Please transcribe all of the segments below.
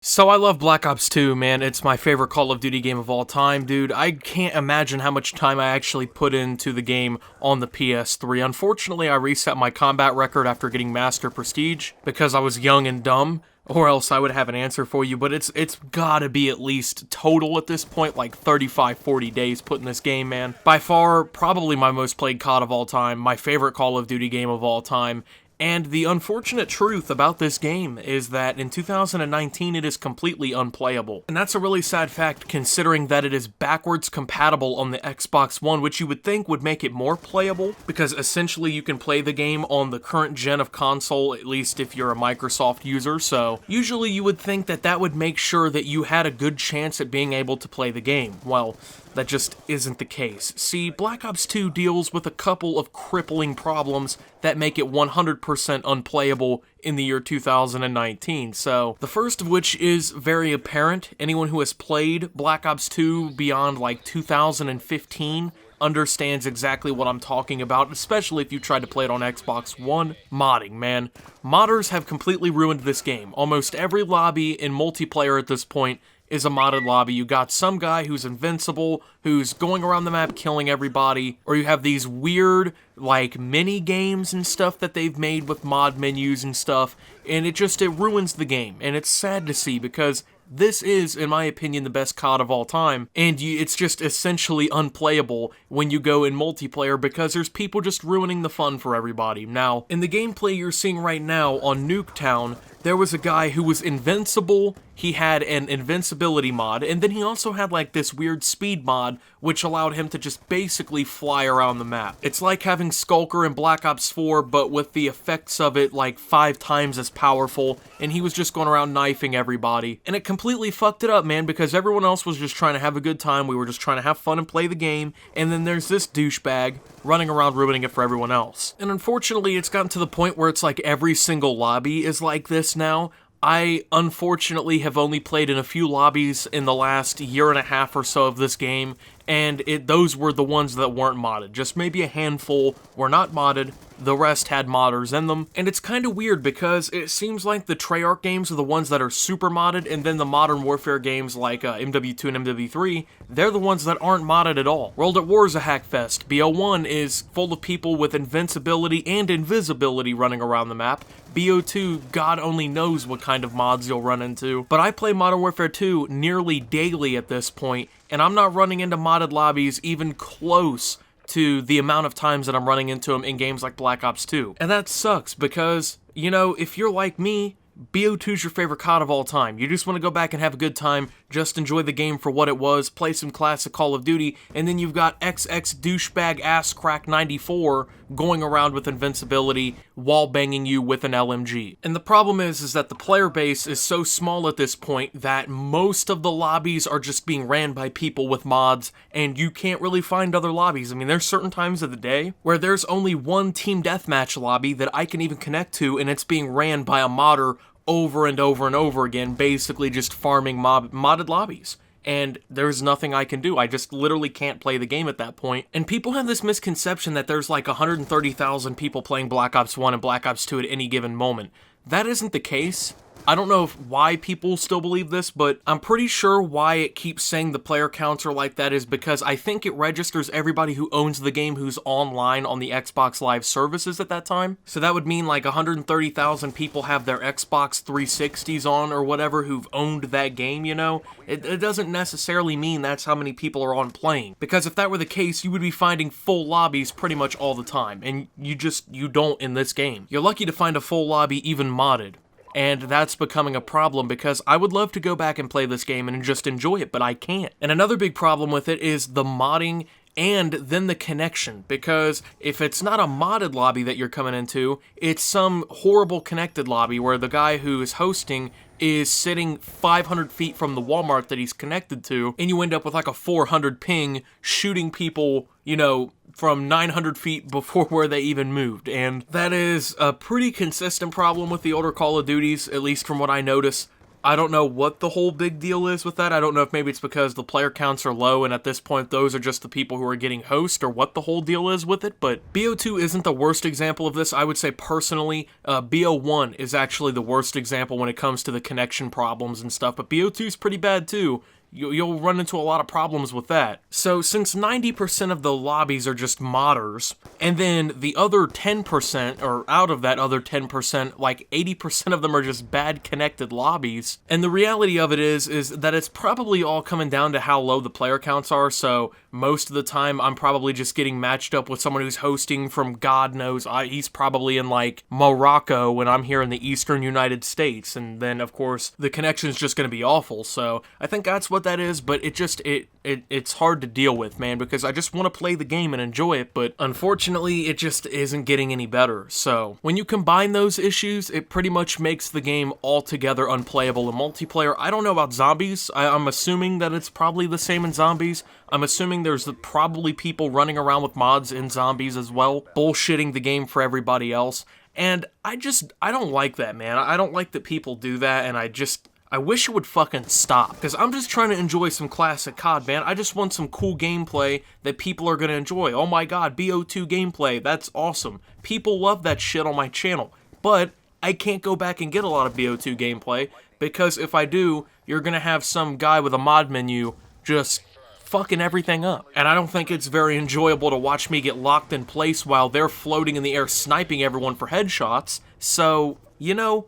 So I love Black Ops 2, man. It's my favorite Call of Duty game of all time, dude. I can't imagine how much time I actually put into the game on the PS3. Unfortunately, I reset my combat record after getting Master Prestige because I was young and dumb, or else I would have an answer for you, but it's gotta be at least total at this point, like 35, 40 days put in this game, man. By far, probably my most played COD of all time, my favorite Call of Duty game of all time. And the unfortunate truth about this game is that in 2019 it is completely unplayable. And that's a really sad fact considering that it is backwards compatible on the Xbox One, which you would think would make it more playable, because essentially you can play the game on the current gen of console, at least if you're a Microsoft user, so usually you would think that that would make sure that you had a good chance at being able to play the game. Well, that just isn't the case. See, Black Ops 2 deals with a couple of crippling problems that make it 100% unplayable in the year 2019. So, the first of which is very apparent. Anyone who has played Black Ops 2 beyond like 2015 understands exactly what I'm talking about, especially if you tried to play it on Xbox One. Modding, man. Modders have completely ruined this game. Almost every lobby in multiplayer at this point is a modded lobby. You got some guy who's invincible, who's going around the map killing everybody, or you have these weird, like, mini games and stuff that they've made with mod menus and stuff, and it ruins the game, and it's sad to see because this is, in my opinion, the best COD of all time, and it's just essentially unplayable when you go in multiplayer because there's people just ruining the fun for everybody. Now, in the gameplay you're seeing right now on Nuketown, there was a guy who was invincible, he had an invincibility mod, and then he also had like this weird speed mod which allowed him to just basically fly around the map. It's like having Skulker in Black Ops 4, but with the effects of it like 5 times as powerful, and he was just going around knifing everybody. And it completely fucked it up, man, because everyone else was just trying to have a good time, we were just trying to have fun and play the game, and then there's this douchebag running around ruining it for everyone else. And unfortunately, it's gotten to the point where it's like every single lobby is like this now. I, unfortunately, have only played in a few lobbies in the last year and a half or so of this game, and those were the ones that weren't modded. Just maybe a handful were not modded, the rest had modders in them. And it's kind of weird because it seems like the Treyarch games are the ones that are super modded, and then the Modern Warfare games like MW2 and MW3, they're the ones that aren't modded at all. World at War is a hackfest. BO1 is full of people with invincibility and invisibility running around the map. BO2, God only knows what kind of mods you'll run into. But I play Modern Warfare 2 nearly daily at this point, and I'm not running into modded lobbies even close to the amount of times that I'm running into them in games like Black Ops 2. And that sucks because, you know, if you're like me, BO2's your favorite COD of all time. You just want to go back and have a good time, just enjoy the game for what it was, play some classic Call of Duty, and then you've got XX douchebag ass crack 94 going around with invincibility while banging you with an LMG. And the problem is that the player base is so small at this point that most of the lobbies are just being ran by people with mods, and you can't really find other lobbies. I mean, there's certain times of the day where there's only one team deathmatch lobby that I can even connect to, and it's being ran by a modder over and over and over again, basically just farming modded lobbies. And there's nothing I can do. I just literally can't play the game at that point. And people have this misconception that there's like 130,000 people playing Black Ops 1 and Black Ops 2 at any given moment. That isn't the case. I don't know why people still believe this, but I'm pretty sure why it keeps saying the player counts are like that is because I think it registers everybody who owns the game who's online on the Xbox Live services at that time. So that would mean like 130,000 people have their Xbox 360s on or whatever who've owned that game, you know? It doesn't necessarily mean that's how many people are on playing. Because if that were the case, you would be finding full lobbies pretty much all the time. And you don't in this game. You're lucky to find a full lobby even modded. And that's becoming a problem because I would love to go back and play this game and just enjoy it, but I can't. And another big problem with it is the modding and then the connection, because if it's not a modded lobby that you're coming into, it's some horrible connected lobby where the guy who is hosting is sitting 500 feet from the Walmart that he's connected to, and you end up with like a 400 ping shooting people, you know, from 900 feet before where they even moved. And that is a pretty consistent problem with the older Call of Duties, at least from what I notice. I don't know what the whole big deal is with that. I don't know if maybe it's because the player counts are low and at this point those are just the people who are getting host or what the whole deal is with it, but BO2 isn't the worst example of this. I would say personally, BO1 is actually the worst example when it comes to the connection problems and stuff, but BO2 is pretty bad too. You'll run into a lot of problems with that. So since 90% of the lobbies are just modders, and then the other 10%, or out of that other 10%, like 80% of them are just bad connected lobbies, and the reality of it is that it's probably all coming down to how low the player counts are, so most of the time I'm probably just getting matched up with someone who's hosting from God knows, he's probably in like Morocco when I'm here in the eastern United States, and then of course the connection's just going to be awful, so I think that's what that is, but it's hard to deal with, man, because I just want to play the game and enjoy it, but unfortunately it just isn't getting any better. So when you combine those issues, it pretty much makes the game altogether unplayable in multiplayer. I don't know about zombies. I'm assuming that it's probably the same in zombies. I'm assuming there's probably people running around with mods in zombies as well, bullshitting the game for everybody else, and I don't like that, man. I don't like that people do that, and I wish it would fucking stop, because I'm just trying to enjoy some classic COD, man. I just want some cool gameplay that people are going to enjoy. Oh my god, BO2 gameplay, that's awesome. People love that shit on my channel, but I can't go back and get a lot of BO2 gameplay, because if I do, you're going to have some guy with a mod menu just fucking everything up. And I don't think it's very enjoyable to watch me get locked in place while they're floating in the air sniping everyone for headshots, so, you know,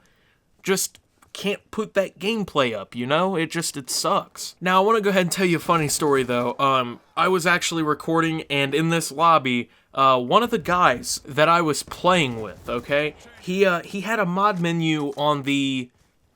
just can't put that gameplay up, you know? It sucks. Now, I want to go ahead and tell you a funny story, though. I was actually recording, and in this lobby, one of the guys that I was playing with, okay, he had a mod menu on the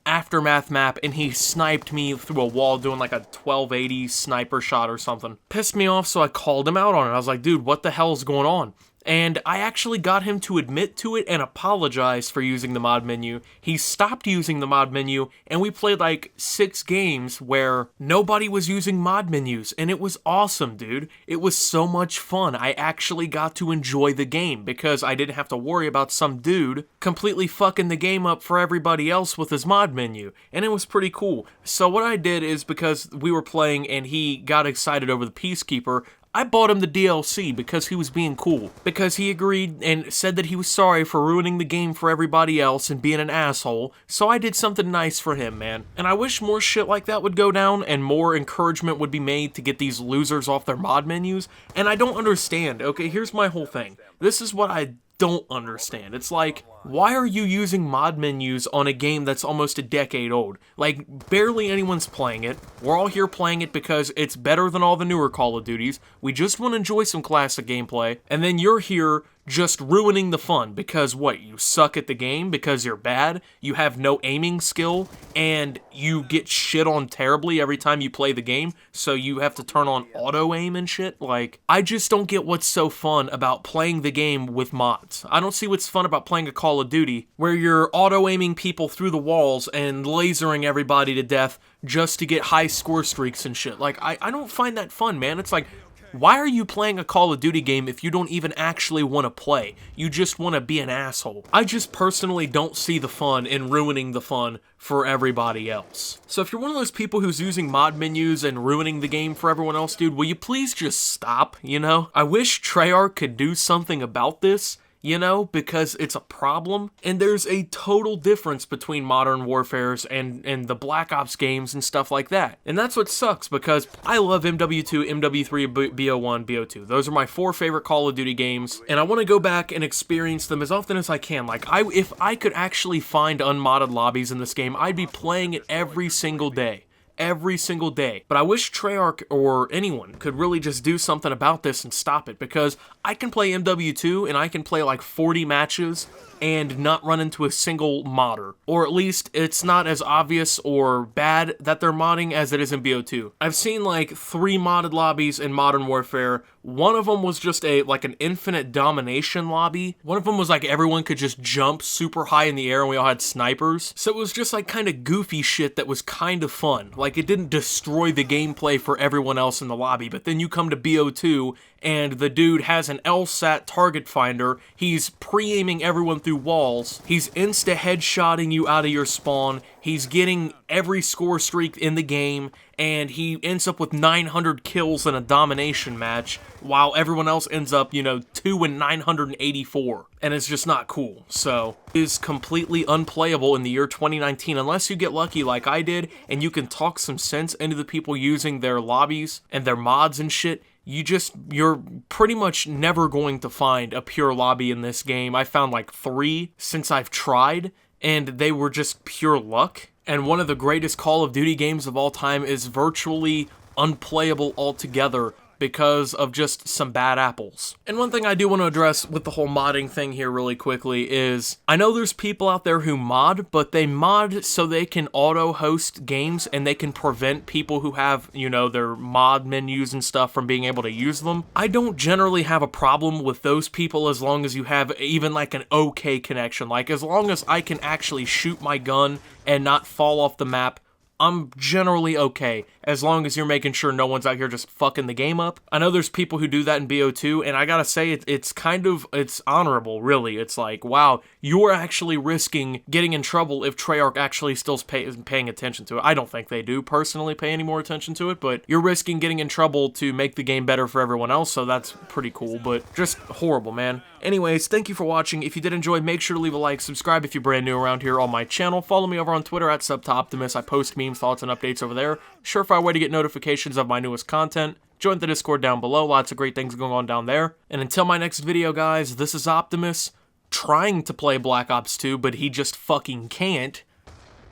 Aftermath map, and he sniped me through a wall doing like a 1280 sniper shot or something. Pissed me off, so I called him out on it. I was like, dude, what the hell's going on? And I actually got him to admit to it and apologize for using the mod menu. He stopped using the mod menu, and we played like 6 games where nobody was using mod menus, and it was awesome, dude. It was so much fun. I actually got to enjoy the game because I didn't have to worry about some dude completely fucking the game up for everybody else with his mod menu, and it was pretty cool. So what I did is, because we were playing and he got excited over the Peacekeeper, I bought him the DLC because he was being cool. Because he agreed and said that he was sorry for ruining the game for everybody else and being an asshole, so I did something nice for him, man. And I wish more shit like that would go down and more encouragement would be made to get these losers off their mod menus. And I don't understand. Okay, here's my whole thing. This is what I don't understand. It's like, why are you using mod menus on a game that's almost a decade old? Like, barely anyone's playing it. We're all here playing it because it's better than all the newer Call of Duties. We just want to enjoy some classic gameplay. And then you're here just ruining the fun because what, you suck at the game because you're bad, you have no aiming skill, and you get shit on terribly every time you play the game, so you have to turn on auto aim and shit. Like, I just don't get what's so fun about playing the game with mods. I don't see what's fun about playing a Call of Duty where you're auto aiming people through the walls and lasering everybody to death just to get high score streaks and shit. Like, I don't find that fun, man. It's like, why are you playing a Call of Duty game if you don't even actually want to play? You just want to be an asshole. I just personally don't see the fun in ruining the fun for everybody else. So if you're one of those people who's using mod menus and ruining the game for everyone else, dude, will you please just stop, you know? I wish Treyarch could do something about this, you know, because it's a problem. And there's a total difference between Modern Warfares and the Black Ops games and stuff like that. And that's what sucks, because I love MW2, MW3, BO1, BO2. Those are my 4 favorite Call of Duty games, and I want to go back and experience them as often as I can. Like, if I could actually find unmodded lobbies in this game, I'd be playing it every single day. Every single day. But I wish Treyarch or anyone could really just do something about this and stop it, because I can play MW2 and I can play like 40 matches and not run into a single modder. Or at least it's not as obvious or bad that they're modding as it is in BO2. I've seen like 3 modded lobbies in Modern Warfare. One of them was just like an infinite domination lobby. One of them was like everyone could just jump super high in the air and we all had snipers. So it was just like kind of goofy shit that was kind of fun. Like, it didn't destroy the gameplay for everyone else in the lobby. But then you come to BO2 and the dude has an LSAT target finder. He's pre-aiming everyone through walls. He's insta-headshotting you out of your spawn. He's getting every score streak in the game, and he ends up with 900 kills in a domination match, while everyone else ends up, 2 and 984. And it's just not cool. So, it is completely unplayable in the year 2019, unless you get lucky like I did, and you can talk some sense into the people using their lobbies and their mods and shit. You're pretty much never going to find a pure lobby in this game. I found like 3 since I've tried, and they were just pure luck. And one of the greatest Call of Duty games of all time is virtually unplayable altogether because of just some bad apples. And one thing I do want to address with the whole modding thing here really quickly is, I know there's people out there who mod, but they mod so they can auto-host games and they can prevent people who have, their mod menus and stuff from being able to use them. I don't generally have a problem with those people as long as you have even like an okay connection. Like, as long as I can actually shoot my gun and not fall off the map, I'm generally okay, as long as you're making sure no one's out here just fucking the game up. I know there's people who do that in BO2, and I gotta say, it's honorable, really. It's like, wow, you're actually risking getting in trouble if Treyarch actually still is paying attention to it. I don't think they do personally pay any more attention to it, but you're risking getting in trouble to make the game better for everyone else, so that's pretty cool, but just horrible, man. Anyways, thank you for watching. If you did enjoy, make sure to leave a like, subscribe if you're brand new around here on my channel, follow me over on Twitter at SubToOptimus. I post memes, thoughts, and updates over there. Surefire way to get notifications of my newest content. Join the Discord down below, lots of great things going on down there. And until my next video, guys, this is Optimus, trying to play Black Ops 2, but he just fucking can't,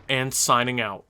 and signing out.